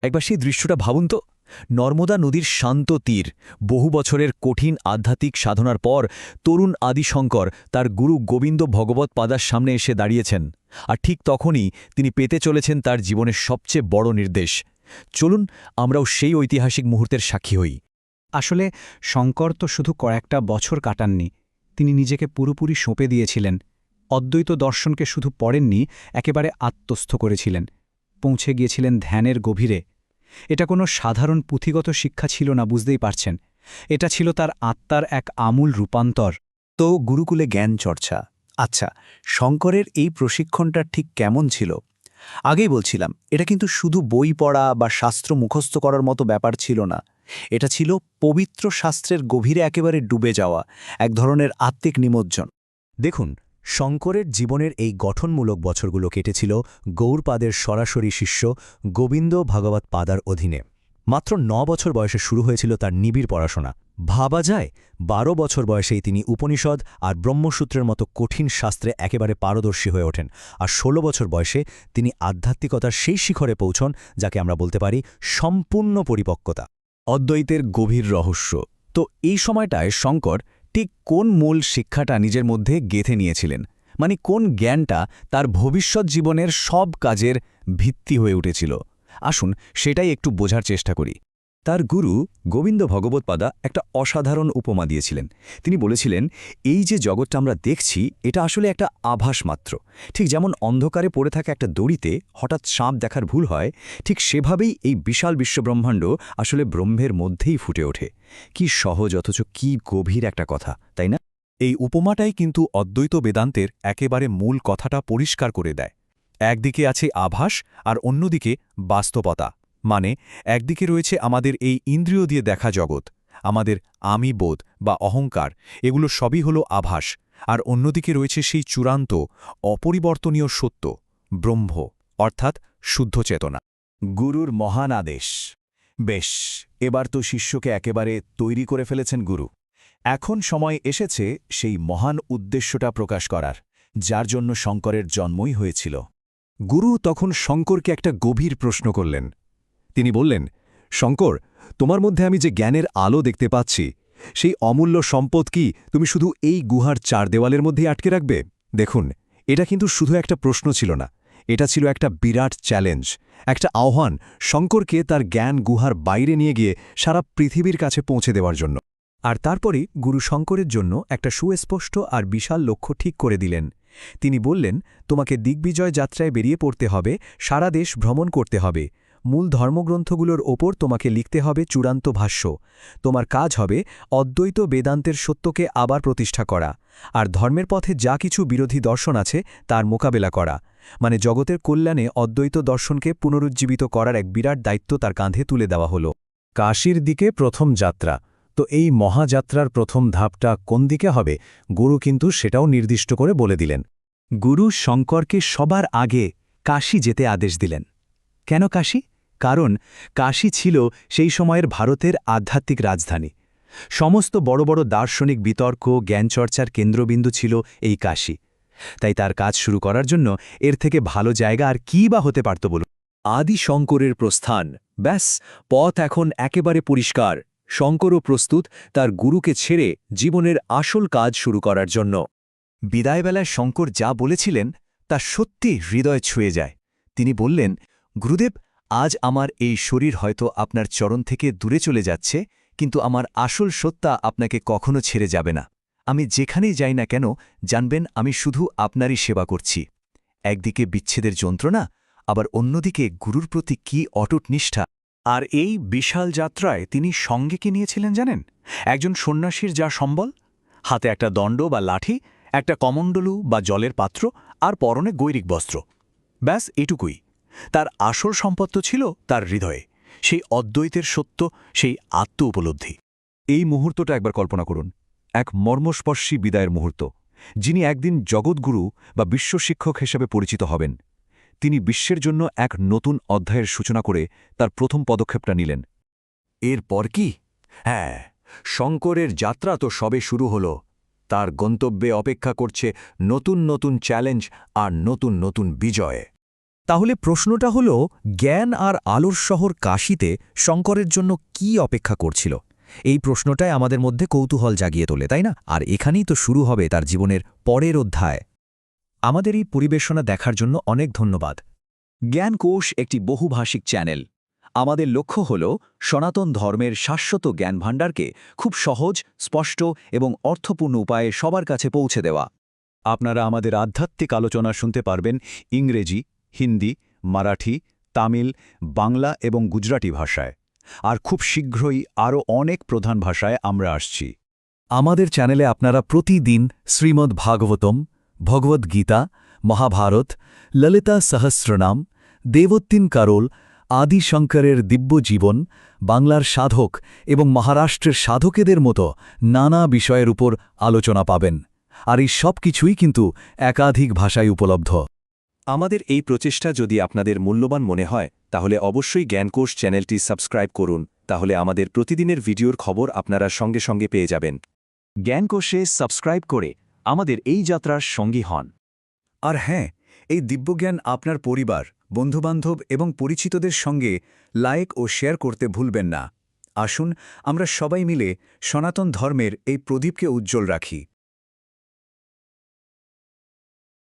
একবার সেই দৃশ্যটা ভাবুন তো, নর্মদা নদীর শান্ত তীর, বহু বছরের কঠিন আধ্যাত্মিক সাধনার পর তরুণ আদিশঙ্কর তার গুরু গোবিন্দ ভগবৎ পাদার সামনে এসে দাঁড়িয়েছেন। আর ঠিক তখনই তিনি পেতে চলেছেন তার জীবনের সবচেয়ে বড় নির্দেশ। চলুন আমরাও সেই ঐতিহাসিক মুহূর্তের সাক্ষী হই। আসলে শঙ্কর তো শুধু কয়েকটা বছর কাটাননি, তিনি নিজেকে পুরোপুরি সঁপে দিয়েছিলেন। অদ্বৈত দর্শনকে শুধু পড়েননি, একেবারে আত্মস্থ করেছিলেন, পৌঁছে গিয়েছিলেন ধ্যানের গভীরে। এটা কোনো সাধারণ পুঁথিগত শিক্ষা ছিল না, বুঝতেই পারছেন। এটা ছিল তার আত্মার এক আমূল রূপান্তর। তো গুরুকুলে জ্ঞান চর্চা। আচ্ছা, শঙ্করের এই প্রশিক্ষণটা ঠিক কেমন ছিল? আগেই বলছিলাম, এটা কিন্তু শুধু বই পড়া বা শাস্ত্র মুখস্থ করার মতো ব্যাপার ছিল না। এটা ছিল পবিত্র শাস্ত্রের গভীরে একেবারে ডুবে যাওয়া, এক ধরনের আত্মিক নিমজ্জন। দেখুন, শঙ্করের জীবনের এই গঠনমূলক বছরগুলো কেটেছিল গৌড়পাদের সরাসরি শিষ্য গোবিন্দ ভাগবত পাদার অধীনে। মাত্র ৯ বছর বয়সে শুরু হয়েছিল তার নিবিড় পড়াশোনা। ভাবা যায় ১২ বছর বয়সেই তিনি উপনিষদ আর ব্রহ্মসূত্রের মতো কঠিন শাস্ত্রে একেবারে পারদর্শী হয়ে ওঠেন, আর ১৬ বছর বয়সে তিনি আধ্যাত্মিকতার সেই শিখরে পৌঁছন যাকে আমরা বলতে পারি সম্পূর্ণ পরিপক্কতা। অদ্বৈতের গভীর রহস্য। তো এই সময়টায় শঙ্কর ঠিক কোন মূল শিক্ষাটা নিজের মধ্যে গেঁথে নিয়েছিলেন, মানে কোন জ্ঞানটা তার ভবিষ্যৎ জীবনের সব কাজের ভিত্তি হয়ে উঠেছিল? আসুন সেটাই একটু বোঝার চেষ্টা করি। তার গুরু গোবিন্দ ভগবৎপাদা একটা অসাধারণ উপমা দিয়েছিলেন। তিনি বলেছিলেন, এই যে জগৎটা আমরা দেখছি এটা আসলে একটা আভাস মাত্র। ঠিক যেমন অন্ধকারে পড়ে থাকা একটা দড়িতে হঠাৎ সাপ দেখার ভুল হয়, ঠিক সেভাবেই এই বিশাল বিশ্বব্রহ্মাণ্ড আসলে ব্রহ্মের মধ্যেই ফুটে ওঠে। কি সহজ অথচ কি গভীর একটা কথা, তাই না? এই উপমাটাই কিন্তু অদ্বৈত বেদান্তের একেবারে মূল কথাটা পরিষ্কার করে দেয়। একদিকে আছে আভাস আর অন্যদিকে বাস্তবতা। মানে একদিকে রয়েছে আমাদের এই ইন্দ্রিয় দিয়ে দেখা জগৎ, আমাদের আমি বোধ বা অহংকার, এগুলো সবই হলো আভাস। আর অন্যদিকে রয়েছে সেই চূড়ান্ত অপরিবর্তনীয় সত্য, ব্রহ্ম, অর্থাৎ শুদ্ধ চেতনা। গুরুর মহান আদেশ। বেশ, এবার তো শিষ্যকে একেবারে তৈরি করে ফেলেছেন গুরু। এখন সময় এসেছে সেই মহান উদ্দেশ্যটা প্রকাশ করার, যার জন্য শঙ্করের জন্মই হয়েছিল। গুরু তখন শঙ্করকে একটা গভীর প্রশ্ন করলেন। তিনি বললেন, শঙ্কর, তোমার মধ্যে আমি যে জ্ঞানের আলো দেখতে পাচ্ছি, সেই অমূল্য সম্পদ কি তুমি শুধু এই গুহার ৪ দেওয়ালের মধ্যেই আটকে রাখবে? দেখুন, এটা কিন্তু শুধু একটা প্রশ্ন ছিল না, এটা ছিল একটা বিরাট চ্যালেঞ্জ, একটা আহ্বান শঙ্করকে তার জ্ঞান গুহার বাইরে নিয়ে গিয়ে সারা পৃথিবীর কাছে পৌঁছে দেওয়ার জন্য। আর তারপরই গুরু শঙ্করের জন্য একটা সুস্পষ্ট আর বিশাল লক্ষ্য ঠিক করে দিলেন। তিনি বললেন, তোমাকে দিগ্বিজয় যাত্রায় বেরিয়ে পড়তে হবে, সারা দেশ ভ্রমণ করতে হবে, মূল ধর্মগ্রন্থগুলোর ওপর তোমাকে লিখতে হবে চূড়ান্ত ভাষ্য। তোমার কাজ হবে অদ্বৈত বেদান্তের সত্যকে আবার প্রতিষ্ঠা করা, আর ধর্মের পথে যা কিছু বিরোধী দর্শন আছে তার মোকাবেলা করা। মানে জগতের কল্যাণে অদ্বৈত দর্শনকে পুনরুজ্জীবিত করার এক বিরাট দায়িত্ব তার কাঁধে তুলে দেওয়া হল। কাশীর দিকে প্রথম যাত্রা। তো এই মহাযাত্রার প্রথম ধাপটা কোন দিকে হবে, গুরু কিন্তু সেটাও নির্দিষ্ট করে বলে দিলেন। গুরু শঙ্করকে সবার আগে কাশী যেতে আদেশ দিলেন। কেন কাশী? কারণ কাশী ছিল সেই সময়ের ভারতের আধ্যাত্মিক রাজধানী। সমস্ত বড় বড় দার্শনিক বিতর্ক, জ্ঞানচর্চার কেন্দ্রবিন্দু ছিল এই কাশী। তাই তার কাজ শুরু করার জন্য এর থেকে ভালো জায়গা আর কী বা হতে পারত বলুন? আদি শঙ্করের প্রস্থান। ব্যাস, পথ এখন একেবারে পরিষ্কার। শঙ্করও প্রস্তুত তার গুরুকে ছেড়ে জীবনের আসল কাজ শুরু করার জন্য। বিদায়বেলায় শঙ্কর যা বলেছিলেন তা সত্যি হৃদয় ছুঁয়ে যায়। তিনি বললেন, গুরুদেব, আজ আমার এই শরীর হয়তো আপনার চরণ থেকে দূরে চলে যাচ্ছে, কিন্তু আমার আসল সত্তা আপনাকে কখনো ছেড়ে যাবে না। আমি যেখানেই যাই না কেন, জানবেন আমি শুধু আপনারই সেবা করছি। একদিকে বিচ্ছেদের যন্ত্রণা, আবার অন্যদিকে গুরুর প্রতি কি অটুট নিষ্ঠা। আর এই বিশাল যাত্রায় তিনি সঙ্গে কি নিয়েছিলেন জানেন? একজন সন্ন্যাসীর যা সম্বল, হাতে একটা দণ্ড বা লাঠি, একটা কমণ্ডলু বা জলের পাত্র, আর পরনে গৈরিক বস্ত্র। ব্যাস এটুকুই। তার আসল সম্পদ ছিল তার হৃদয়ে, সেই অদ্বৈতের সত্য, সেই আত্ম উপলব্ধি। এই মুহূর্তটা একবার কল্পনা করুন, এক মর্মস্পর্শী বিদায়ের মুহূর্ত। যিনি একদিন জগৎগুরু বা বিশ্বশিক্ষক হিসেবে পরিচিত হবেন, তিনি বিশ্বের জন্য এক নতুন অধ্যায়ের সূচনা করে তার প্রথম পদক্ষেপটা নিলেন। এরপর কি? হ্যাঁ, শঙ্করের যাত্রা তো সবে শুরু হল। তার গন্তব্যে অপেক্ষা করছে নতুন নতুন চ্যালেঞ্জ আর নতুন নতুন বিজয়। তাহলে প্রশ্নটা হলো, জ্ঞান আর আলোর শহর কাশীতে শঙ্করের জন্য কি অপেক্ষা করছিল? এই প্রশ্নটাই আমাদের মধ্যে কৌতূহল জাগিয়ে তোলে, তাই না? আর এখানেই তো শুরু হবে তার জীবনের পরের অধ্যায়। আমাদের এই পরিবেশনা দেখার জন্য অনেক ধন্যবাদ। জ্ঞানকোষ একটি বহুভাষিক চ্যানেল। আমাদের লক্ষ্য হল সনাতন ধর্মের শাশ্বত জ্ঞানভাণ্ডারকে খুব সহজ, স্পষ্ট এবং অর্থপূর্ণ উপায়ে সবার কাছে পৌঁছে দেওয়া। আপনারা আমাদের আধ্যাত্মিক আলোচনা শুনতে পারবেন ইংরেজি, হিন্দি, মারাঠি, তামিল, বাংলা এবং গুজরাটি ভাষায়। আর খুব শীঘ্রই আরও অনেক প্রধান ভাষায় আমরা আসছি। আমাদের চ্যানেলে আপনারা প্রতিদিন শ্রীমদ্ ভাগবতম, ভগবদ্গীতা, মহাভারত, ললিতা সহস্রনাম, দেবোত্তিন কারোল, আদি শঙ্করের দিব্য জীবন, বাংলার সাধক এবং মহারাষ্ট্রের সাধকেদের মতো নানা বিষয়ের উপর আলোচনা পাবেন। আর এই সব কিছুই কিন্তু একাধিক ভাষায় উপলব্ধ। আমাদের এই প্রচেষ্টা যদি আপনাদের মূল্যবান মনে হয়, তাহলে অবশ্যই জ্ঞানকোষ চ্যানেলটি সাবস্ক্রাইব করুন। তাহলে আমাদের প্রতিদিনের ভিডিওর খবর আপনারা সঙ্গে সঙ্গে পেয়ে যাবেন। জ্ঞানকোষে সাবস্ক্রাইব করে আমাদের এই যাত্রার সঙ্গী হন। আর হ্যাঁ, এই দিব্যজ্ঞান আপনার পরিবার, বন্ধুবান্ধব এবং পরিচিতদের সঙ্গে লাইক ও শেয়ার করতে ভুলবেন না। আসুন আমরা সবাই মিলে সনাতন ধর্মের এই প্রদীপকে উজ্জ্বল রাখি।